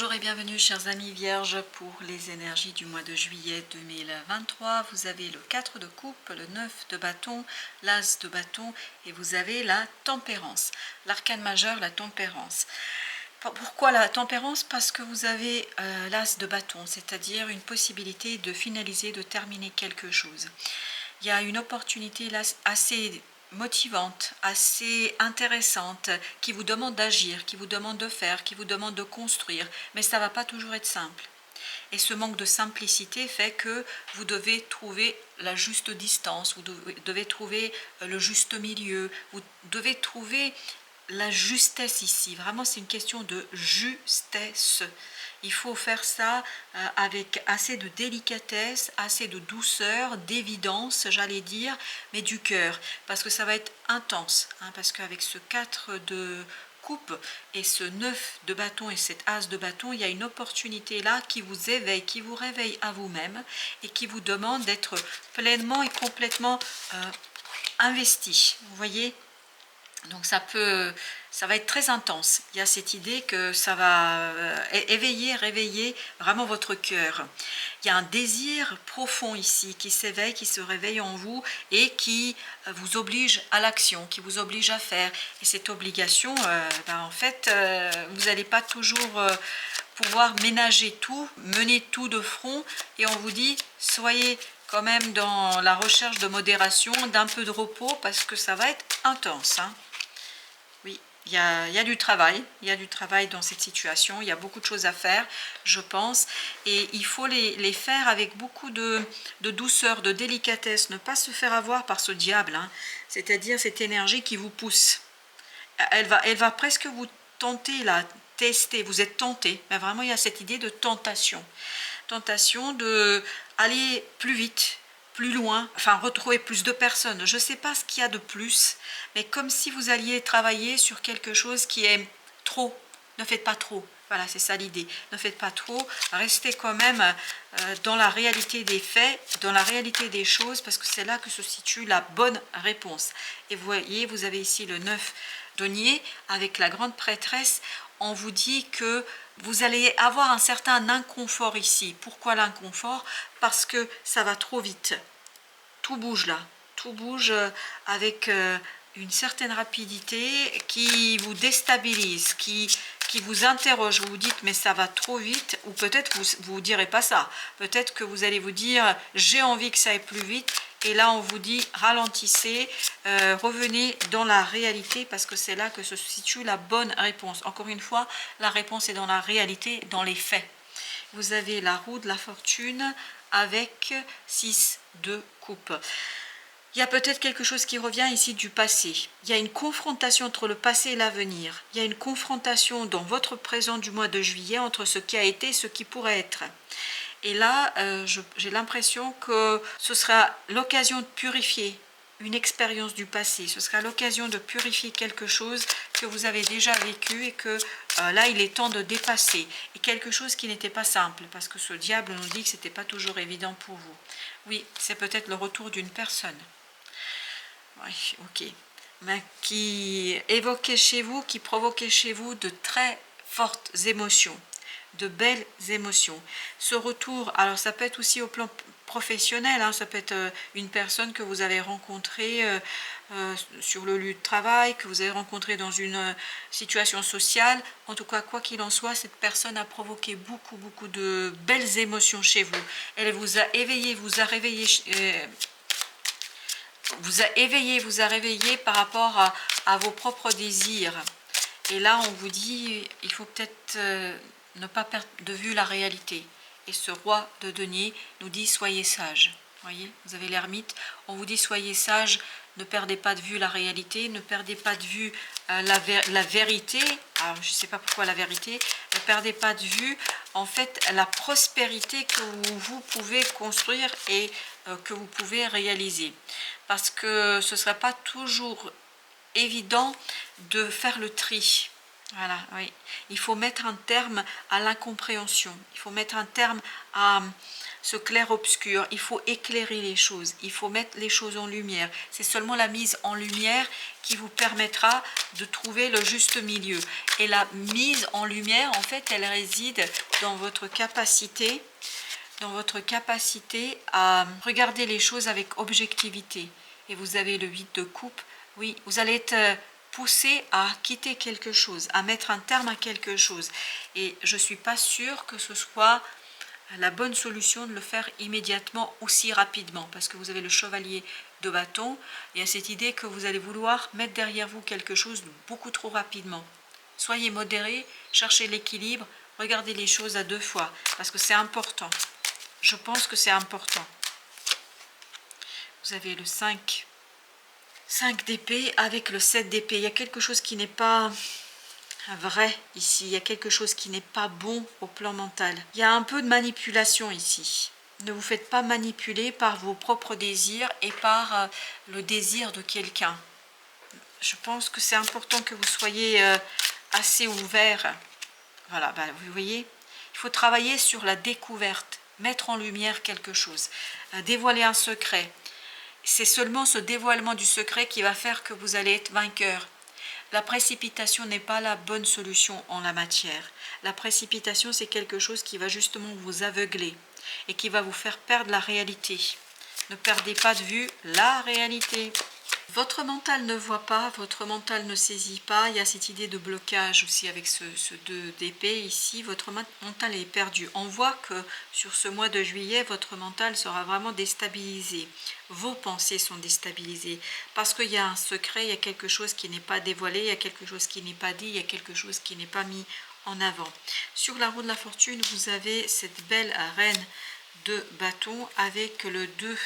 Bonjour et bienvenue chers amis vierges pour les énergies du mois de juillet 2023. Vous avez le 4 de coupe, le 9 de bâton, l'as de bâton et vous avez la tempérance. L'arcane majeur, la tempérance. Pourquoi la tempérance? Parce que vous avez l'as de bâton, c'est-à-dire une possibilité de finaliser, de terminer quelque chose. Il y a une opportunité là assez motivante, assez intéressante, qui vous demande d'agir, qui vous demande de faire, qui vous demande de construire, mais ça ne va pas toujours être simple. Et ce manque de simplicité fait que vous devez trouver la juste distance, vous devez trouver le juste milieu, vous devez trouver la justesse ici. Vraiment, c'est une question de justesse. Il faut faire ça avec assez de délicatesse, assez de douceur, d'évidence, j'allais dire, mais du cœur, parce que ça va être intense, parce qu'avec ce 4 de coupe et ce 9 de bâton et cet as de bâton, il y a une opportunité là qui vous éveille, qui vous réveille à vous-même et qui vous demande d'être pleinement et complètement investi. Vous voyez? Donc ça va être très intense. Il y a cette idée que ça va éveiller, réveiller vraiment votre cœur. Il y a un désir profond ici qui s'éveille, qui se réveille en vous et qui vous oblige à l'action, qui vous oblige à faire. Et cette obligation, en fait, vous n'allez pas toujours pouvoir ménager tout, mener tout de front. Et on vous dit, soyez quand même dans la recherche de modération, d'un peu de repos, parce que ça va être intense. Oui, il y a du travail, dans cette situation, il y a beaucoup de choses à faire, je pense, et il faut les faire avec beaucoup de douceur, de délicatesse, ne pas se faire avoir par ce diable, c'est-à-dire cette énergie qui vous pousse. Elle va presque vous tenter, là, tester, vous êtes tenté, mais vraiment il y a cette idée de tentation de aller plus vite, plus loin, enfin retrouver plus de personnes. Je ne sais pas ce qu'il y a de plus, mais comme si vous alliez travailler sur quelque chose qui est trop. Ne faites pas trop. Voilà, c'est ça l'idée. Ne faites pas trop. Restez quand même dans la réalité des faits, dans la réalité des choses, parce que c'est là que se situe la bonne réponse. Et vous voyez, vous avez ici le 9 denier avec la grande prêtresse. On vous dit que vous allez avoir un certain inconfort ici. Pourquoi l'inconfort? Parce que ça va trop vite. Tout bouge là. Tout bouge avec une certaine rapidité qui vous déstabilise, qui vous interroge. Vous vous dites mais ça va trop vite, ou peut-être vous direz pas ça. Peut-être que vous allez vous dire j'ai envie que ça aille plus vite. Et là, on vous dit ralentissez, revenez dans la réalité parce que c'est là que se situe la bonne réponse. Encore une fois, la réponse est dans la réalité, dans les faits. Vous avez la roue de la fortune avec 6 de coupe. Il y a peut-être quelque chose qui revient ici du passé. Il y a une confrontation entre le passé et l'avenir. Il y a une confrontation dans votre présent du mois de juillet entre ce qui a été et ce qui pourrait être. Et là, j'ai l'impression que ce sera l'occasion de purifier une expérience du passé. Ce sera l'occasion de purifier quelque chose que vous avez déjà vécu et que là, il est temps de dépasser. Et quelque chose qui n'était pas simple, parce que ce diable nous dit que ce n'était pas toujours évident pour vous. Oui, c'est peut-être le retour d'une personne. Oui, ok. Mais qui évoquait chez vous, qui provoquait chez vous de très fortes émotions, de belles émotions. Ce retour, alors ça peut être aussi au plan professionnel, ça peut être une personne que vous avez rencontrée sur le lieu de travail, que vous avez rencontrée dans une situation sociale. En tout cas, quoi qu'il en soit, cette personne a provoqué beaucoup de belles émotions chez vous. Elle vous a éveillé, vous a réveillé, vous a réveillé par rapport à vos propres désirs. Et là, on vous dit, il faut peut-être ne pas perdre de vue la réalité. Et ce roi de denier nous dit, soyez sage. Voyez, vous avez l'ermite, on vous dit, soyez sage, ne perdez pas de vue la réalité, ne perdez pas de vue la vérité. Alors, je ne sais pas pourquoi la vérité, ne perdez pas de vue, en fait, la prospérité que vous pouvez construire et que vous pouvez réaliser. Parce que ce ne sera pas toujours évident de faire le tri. Voilà, oui. Il faut mettre un terme à l'incompréhension. Il faut mettre un terme à ce clair-obscur. Il faut éclairer les choses. Il faut mettre les choses en lumière. C'est seulement la mise en lumière qui vous permettra de trouver le juste milieu. Et la mise en lumière, en fait, elle réside dans votre capacité, à regarder les choses avec objectivité. Et vous avez le 8 de coupe. Oui, vous allez être poussé à quitter quelque chose, à mettre un terme à quelque chose. Et je ne suis pas sûre que ce soit la bonne solution de le faire immédiatement, aussi rapidement, parce que vous avez le chevalier de bâton. Il y a cette idée que vous allez vouloir mettre derrière vous quelque chose de beaucoup trop rapidement. Soyez modéré, cherchez l'équilibre, regardez les choses à deux fois, parce que c'est important. Je pense que c'est important. Vous avez le 5 d'épée avec le 7 d'épée. Il y a quelque chose qui n'est pas vrai ici. Il y a quelque chose qui n'est pas bon au plan mental. Il y a un peu de manipulation ici. Ne vous faites pas manipuler par vos propres désirs et par le désir de quelqu'un. Je pense que c'est important que vous soyez assez ouvert. Voilà, ben, vous voyez, il faut travailler sur la découverte, mettre en lumière quelque chose, dévoiler un secret. C'est seulement ce dévoilement du secret qui va faire que vous allez être vainqueur. La précipitation n'est pas la bonne solution en la matière. La précipitation, c'est quelque chose qui va justement vous aveugler et qui va vous faire perdre la réalité. Ne perdez pas de vue la réalité. Votre mental ne voit pas, votre mental ne saisit pas. Il y a cette idée de blocage aussi avec ce 2 d'épée ici. Votre mental est perdu. On voit que sur ce mois de juillet, votre mental sera vraiment déstabilisé. Vos pensées sont déstabilisées parce qu'il y a un secret, il y a quelque chose qui n'est pas dévoilé, il y a quelque chose qui n'est pas dit, il y a quelque chose qui n'est pas mis en avant. Sur la roue de la fortune, vous avez cette belle reine de bâton avec le 2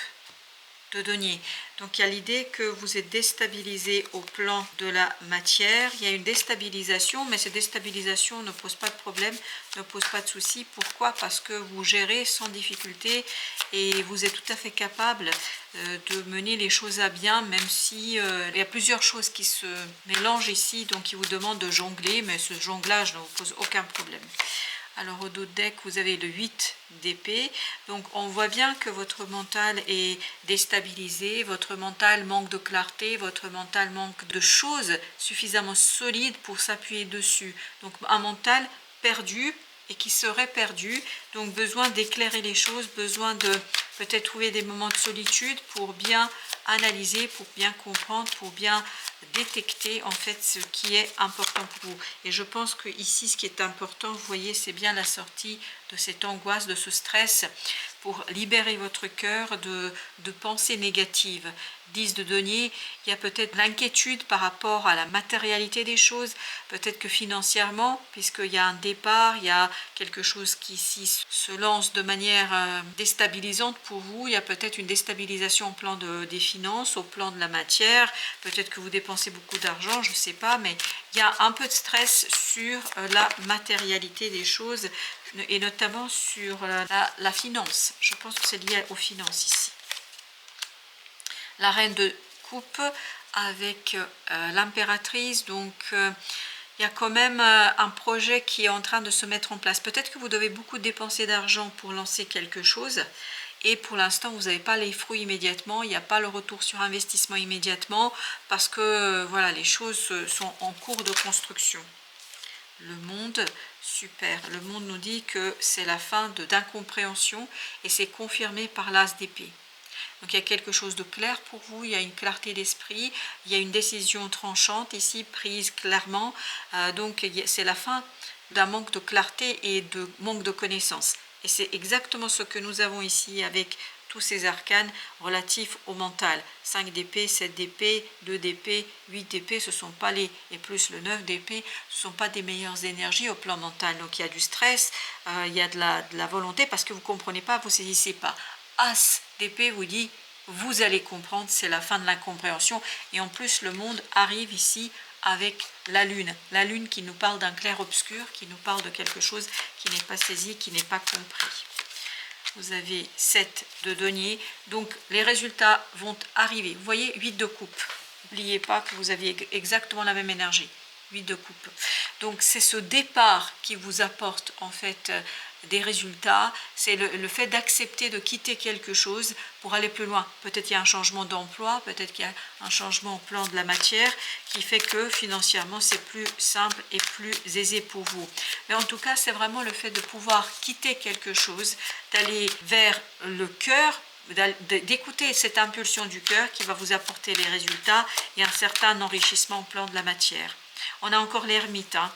de denier. Donc il y a l'idée que vous êtes déstabilisé au plan de la matière. Il y a une déstabilisation, mais cette déstabilisation ne pose pas de problème, ne pose pas de souci. Pourquoi? Parce que vous gérez sans difficulté et vous êtes tout à fait capable de mener les choses à bien, même si il y a plusieurs choses qui se mélangent ici, donc il vous demande de jongler, mais ce jonglage ne vous pose aucun problème. Alors au dos de deck, vous avez le 8 d'épée. Donc on voit bien que votre mental est déstabilisé, votre mental manque de clarté, votre mental manque de choses suffisamment solides pour s'appuyer dessus. Donc un mental perdu et qui serait perdu. Donc besoin d'éclairer les choses, besoin de peut-être trouver des moments de solitude pour bien analyser, pour bien comprendre, pour bien détecter en fait ce qui est important pour vous. Et je pense que ici ce qui est important, vous voyez, c'est bien la sortie de cette angoisse, de ce stress, pour libérer votre cœur de pensées négatives. 10 de denier, il y a peut-être l'inquiétude par rapport à la matérialité des choses, peut-être que financièrement, puisqu'il y a un départ, il y a quelque chose qui ici se lance de manière déstabilisante pour vous, il y a peut-être une déstabilisation au plan des finances, au plan de la matière, peut-être que vous dépensez beaucoup d'argent, je ne sais pas, mais il y a un peu de stress sur la matérialité des choses, et notamment sur la finance. Je pense que c'est lié aux finances ici. La reine de coupe avec l'impératrice, donc il y a quand même un projet qui est en train de se mettre en place. Peut-être que vous devez beaucoup dépenser d'argent pour lancer quelque chose et pour l'instant vous n'avez pas les fruits immédiatement, il n'y a pas le retour sur investissement immédiatement parce que voilà, les choses sont en cours de construction. Le monde, super, le monde nous dit que c'est la fin d'incompréhension et c'est confirmé par l'as d'épée. Donc il y a quelque chose de clair pour vous, il y a une clarté d'esprit, il y a une décision tranchante ici, prise clairement. Donc c'est la fin d'un manque de clarté et de manque de connaissance. Et c'est exactement ce que nous avons ici avec tous ces arcanes relatifs au mental. 5 d'épée, 7 d'épée, 2 d'épée, 8 d'épée, ce ne sont pas les... et plus le 9 d'épée, ce ne sont pas des meilleures énergies au plan mental. Donc il y a du stress, il y a de la volonté parce que vous ne comprenez pas, vous ne saisissez pas. As d'épée vous dit, vous allez comprendre, c'est la fin de l'incompréhension. Et en plus, le monde arrive ici avec la lune qui nous parle d'un clair-obscur, qui nous parle de quelque chose qui n'est pas saisi, qui n'est pas compris. Vous avez 7 de denier, donc les résultats vont arriver. Vous voyez, 8 de coupe. N'oubliez pas que vous aviez exactement la même énergie. 8 de coupe. Donc c'est ce départ qui vous apporte en fait des résultats, c'est le fait d'accepter de quitter quelque chose pour aller plus loin. Peut-être qu'il y a un changement d'emploi, peut-être qu'il y a un changement au plan de la matière qui fait que financièrement c'est plus simple et plus aisé pour vous. Mais en tout cas, c'est vraiment le fait de pouvoir quitter quelque chose, d'aller vers le cœur, d'écouter cette impulsion du cœur qui va vous apporter les résultats et un certain enrichissement au plan de la matière. On a encore l'ermite. Hein.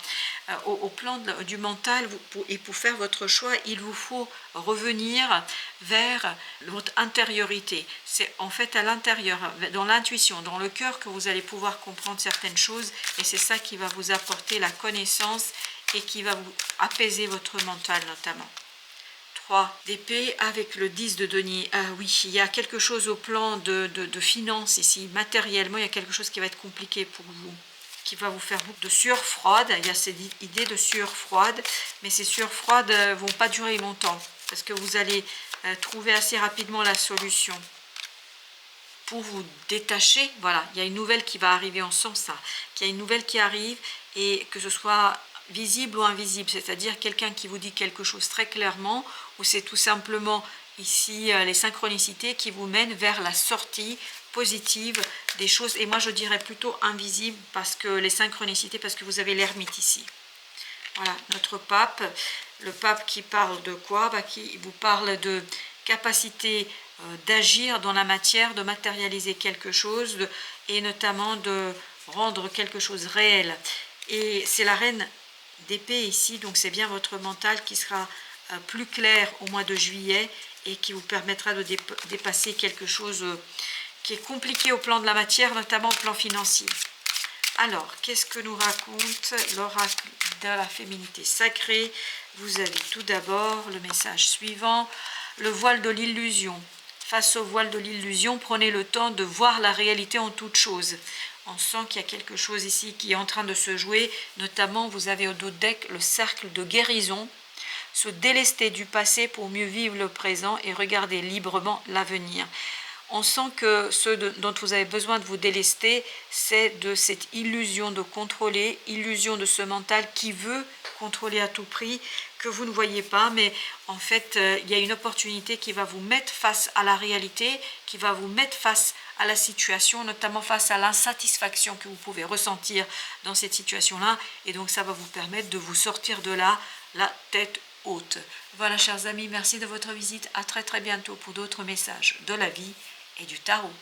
Au plan du mental, et pour faire votre choix, il vous faut revenir vers votre intériorité. C'est en fait à l'intérieur, dans l'intuition, dans le cœur, que vous allez pouvoir comprendre certaines choses, et c'est ça qui va vous apporter la connaissance et qui va vous apaiser votre mental notamment. 3 d'épée avec le 10 de denier. Ah oui, il y a quelque chose au plan de finances ici, matériellement, il y a quelque chose qui va être compliqué pour vous, qui va vous faire beaucoup de sueur froide. Il y a cette idée de sueur froide, mais ces sueurs froides ne vont pas durer longtemps, parce que vous allez trouver assez rapidement la solution. Pour vous détacher, voilà, il y a une nouvelle qui va arriver, on sent ça, qu'il y a une nouvelle qui arrive, et que ce soit visible ou invisible, c'est-à-dire quelqu'un qui vous dit quelque chose très clairement, ou c'est tout simplement ici les synchronicités qui vous mènent vers la sortie positive des choses, et moi je dirais plutôt invisible, parce que les synchronicités, parce que vous avez l'ermite ici. Voilà, notre pape, le pape qui parle de quoi? Qui vous parle de capacité d'agir dans la matière, de matérialiser quelque chose, et notamment de rendre quelque chose réel. Et c'est la reine d'épée ici, donc c'est bien votre mental qui sera plus clair au mois de juillet et qui vous permettra de dépasser quelque chose qui est compliqué au plan de la matière, notamment au plan financier. Alors, qu'est-ce que nous raconte l'oracle de la féminité sacrée? Vous avez tout d'abord le message suivant, le voile de l'illusion. Face au voile de l'illusion, prenez le temps de voir la réalité en toute chose. On sent qu'il y a quelque chose ici qui est en train de se jouer, notamment vous avez au dos de deck le cercle de guérison, se délester du passé pour mieux vivre le présent et regarder librement l'avenir. On sent que ce dont vous avez besoin de vous délester, c'est de cette illusion de contrôler, illusion de ce mental qui veut contrôler à tout prix, que vous ne voyez pas, mais en fait, il y a une opportunité qui va vous mettre face à la réalité, qui va vous mettre face à la situation, notamment face à l'insatisfaction que vous pouvez ressentir dans cette situation-là, et donc ça va vous permettre de vous sortir de là, la tête haute. Voilà, chers amis, merci de votre visite, à très bientôt pour d'autres messages de la vie et du tarot.